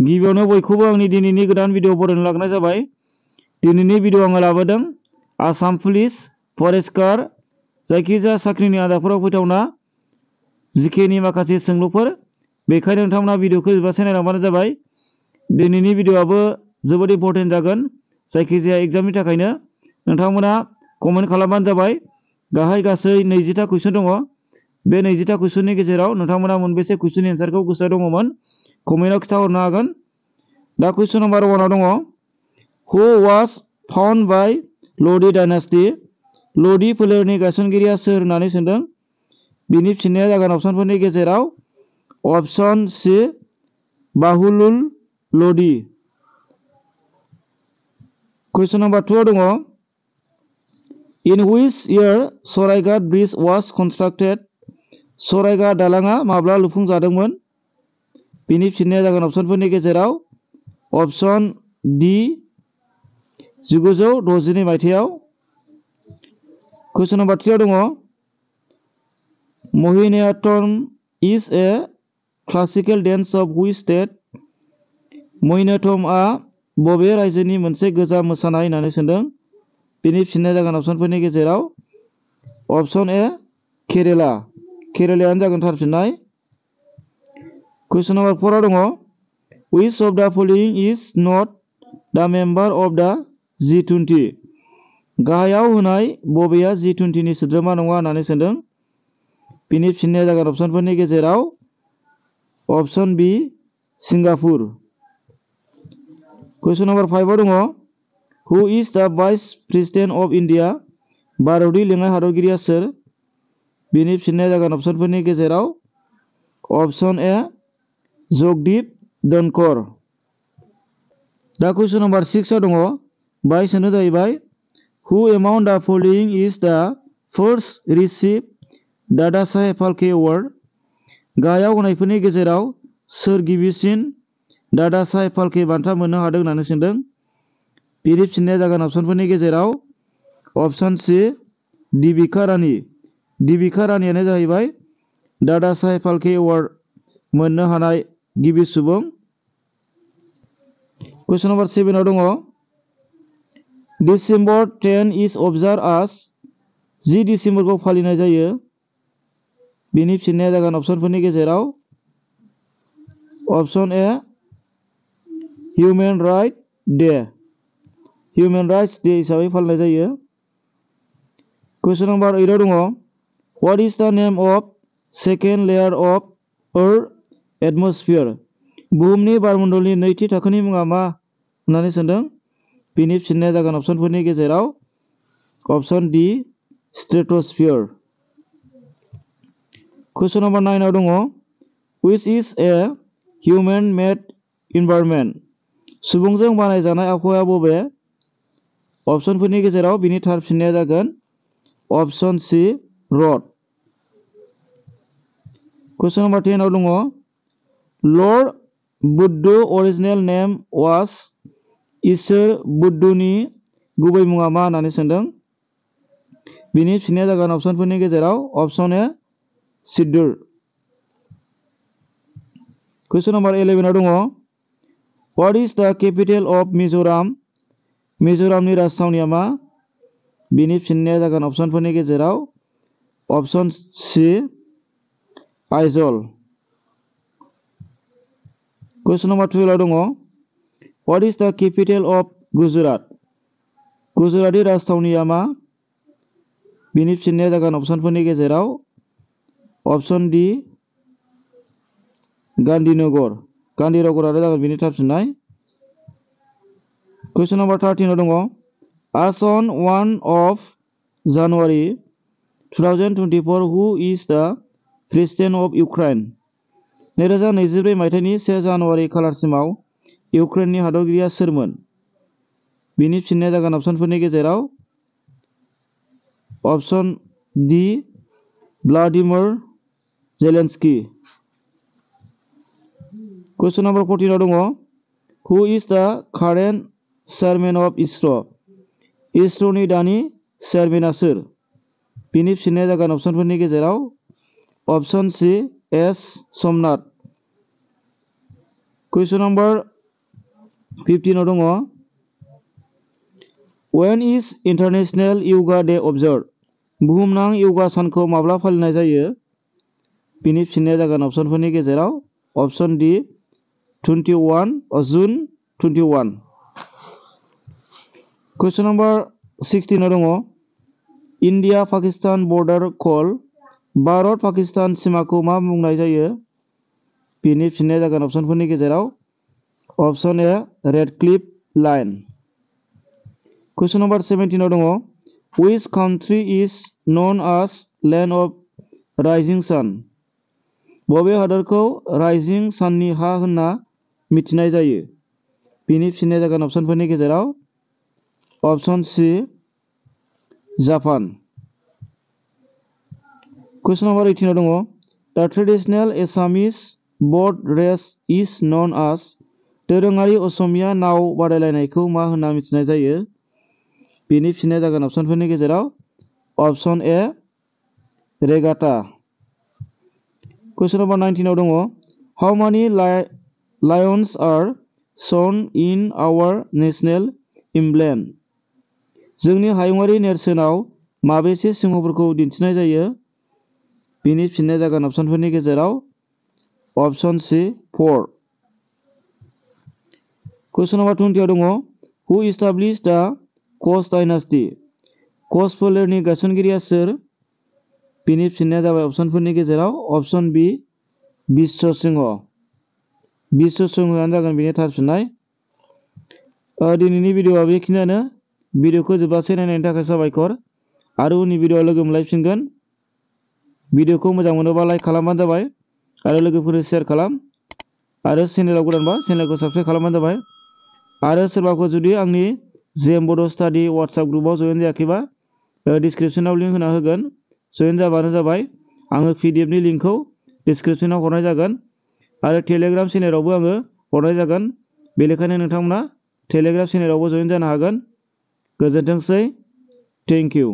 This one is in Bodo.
गिबियावनो बयखौबो आंनि दिनैनि गोदान भिडिअ बरायनो लागायनाय जाबाय। दिनैनि भिडिअ आङो लाबोदों आसाम पुलिस फरेस्ट गार्ड जायखिजाया साख्रिनि आयदाफोराव फैथावना जिकेनि माखासे सोंलुफोर। बेखायनो नोंथांमोना भिडिअखौ जोबजासे नायलांबानो जाबाय। दिनैनि भिडिअआबो जोबोद इम्पर्टेन्ट जागोन। जायखिजाया एग्जामनि थाखायनो नोंथांमोना कमेन्ट खालामबानो जाबाय। गाहाय गासै 20टा कुइसन दङ। बे 20टा कुइसननि गेजेराव नोंथांमोना मोनबेसे कुइसननि एन्सारखौ गोसोआव दङमोन कमेन्टआव खिन्थाहरनो हागोन। दा कुइसन नम्बर 1 दङ हु वाज फाउन्ड बाय ल'डि डायनास्टि। ल'डि फोलेरनि गायसनगिरिया सोर होननानै सोंदों। बिनि फिननाया जागोन अपसनफोरनि गेजेराव अपसन सि बाहुलुल ल'डि। कुइसन नम्बर 2 दङ in which year Saraighat bridge was constructed. Saraighat दालाङा माब्ला लुफुंजादोंमोन। बिनि फिननाया जागोन अपसनफोरनि गेजेराव अपसन डि 1962 मायथाइयाव। कुइसन नम्बर 3 दङ Mohiniyattam is a classical dance of which state. मोहिनीअट्टमआ बबे रायजोनि मोनसे गोजाम मोसानाय होननानै सोंदों। बिनि फिननाया जागोन अपसनफोरनि गेजेराव अपसन ए केरेला। केरेलायानो जागोन थार फिननाय। कुइसन नम्बर 4 दङ which of the following is not the member of the G20। गाहायाव होनाय बबेया G20 नि सोद्रोमा नङा होननानै सोंदों। बिनि फिननाया जागोन अपसनफोरनि गेजेराव अपसन बि सिंगापुर। कुइसन नम्बर 5 दङ हु इज द भाइस प्रेसिडेन्ट अफ इन्डिया। भारतनि लेङाइ हादरगिरिया सोर। बिनि फिननाया जागोन अपसनफोरनि गेजेराव अपसन ए जगदीप धनखर। दा कुइसन नम्बर 6 दङ बाय सोंनो जाहैबाय हु एमाउन्ट द फलोइंग इज द first receive Dada Saheb Phalke award. गाहायाव होनायफोरनि गेजेराव सोर गिबिसिन दादा साहेब फाल्के बान्था मोननो हादों होननानै सोंदों। बिनि फिननाया जागोन अपसनफोरनि गेजेराव अपसन सि देबिका रानी। देबिका रानीयानो जाहैबाय दादा साहेब फाल्के एवार्ड मोननो हानाय गिबि सुबुं। कुइसन नम्बर 7 दङ डिसेम्बर 10 इज अबजार्भ आस। 10 डिसेम्बरखौ फालिनाय जायो। बिनि फिननाया जागोन अपसनफोरनि गेजेराव अपसन ए human right day. Human rights day हिसाबै फालिनाय जायो। कुइसन नम्बर 8 दङ what is the name of second layer of earth atmosphere. बुहुमनि बारमण्डलनि नैथि थाखोनि मुङा मा होननानै सोंदों। बिनि फिननाया जागोन अपसनफोरनि गेजेराव अपसन डि स्ट्रेटोस्फियर। कुइसन नम्बर 9 दङ which is a human made environment। सुबुंजों बानायजानाय आबहावाया बबे। अपसनफोरनि गेजेराव बिनि थार फिननाया जागोन अपसन सि रड। कुइसन नम्बर 10 दङ lord Buddha original name was. इसोर बुद्धनि गुबै मुङा मा होननानै सोंदों। बिनि फिननाया जागोन अपसनफोरनि गेजेराव अपसन ए सिद्धर। कुइसन नम्बर 11 दङ व्हाट इज द केपिटेल अफ मिज'राम। मिज'रामनि राजथावनिया मा। बिनि फिननाया जागोन अपसनफोरनि गेजेराव अपसन सि आइजल। कुइसन नम्बर 12 दङ व्हाट इज द केपिटेल अफ गुजरात। गुजरातनि राजथावनिया मा। बिनि फिननाया जागोन अपसनफोरनि गेजेराव अपसन डि गांधीनगर। गांधीनगरानो जागोन बिनि थार फिननाय। कुइसन नम्बर 13 दङ as on 1 of January 2024 who is the president of Ukraine। 2024 मायथाइनि 1 जानुवारि खालारसिमाव इउक्रेननि हादरगिरिया सोरमोन। बिनि फिननाया जागोन अपसनफोरनि गेजेराव option D Vladimir Zelensky. Question number 14 दङ who is the current chairman of ISRO'. इसर'नि दानि चेयारमेना सोर। बिनि फिननाया जागोन अपसनफोरनि गेजेराव option C S Somnath. Question number 15 दङ When is International Yoga Day observed? बुहुमनां योगा सानखौ माब्ला फालिनाय जायो? बिनि फिननाया जागोन अपसनफोरनि गेजेराव अपसन डि 21 जुन 21. Question number 16 दङ India Pakistan border call Bharat Pakistan सीमाखौ मा बुंनाय जायो? बिनि फिननाया जागोन अपसनफोरनि गेजेराव अपसन ए red Cliff line. Question number 17 दङ Which country is known as land of rising sun? बबे हादरखौ राइजिं साननि हा होनना मिथिनाय जायो? बिनि फिननाया जागोन अपसनफोरनि गेजेराव अपसन सी जापान. Question number 18 दङ The traditional Assamese boat race is known as दोरोङारि असमिया नाव बादायलायनायखौ मा होनना मिथिनाय जायो? बिनि फिननाया जागोन अपसनफोरनि गेजेराव अपसन ए रेगाटा. Question number 19 दङ How many lions are shown in our national emblem? जोंनि हायुङारि नेरसोनाव माबेसे सिंहफोरखौ दिन्थिनाय जायो? बिनि फिननाया जागोन अपसनफोरनि गेजेराव अपसन सी 4. Question number 20 दङ Who established the Koch dynasty? कच फोलेरनि गायसनगिरिया सोर? बिनि फिननाया जाबाय अपसनफोरनि गेजेराव अपसन बी बिश्व सिंह. बिश्व सिंहआनो जागोन बेनि थार फिननाय. दिनैनि भिडिअआ बेखिनियानो. भिडिअखौ जोबजासे नायनायनि थाखाय साबायखर. आरो उननि भिडिअआव लोगो मोनलायफिनगोन. भिडिअखौ मोजां मोनोबा लाइक खालामबानो जाबाय आरो लोगोफोरनो शेयार खालाम आरो चेनेलाव गोदानबा चेनेलखौ साबस्क्राइब खालामबानो जाबाय. आरो सोरबाफोर जुदि आंनि जेएम बड' स्टाडि वाट्सएप ग्रुपआव जयेन जायाखैबा डिसक्रिप्शनाव लिंक होना होगोन. जयेन जाबानो जाबाय. आङो पिडिएफनि लिंकखौ डिसक्रिप्शनाव हरनाय जागोन आरो टेलिग्राम चेनेलावबो आङो हरनाय जागोन. बेनिखायनो नोंथांमोना टेलिग्राम चेनेलावबो जयेन जानो हागोन. गोजोनथोंसै. Thank you.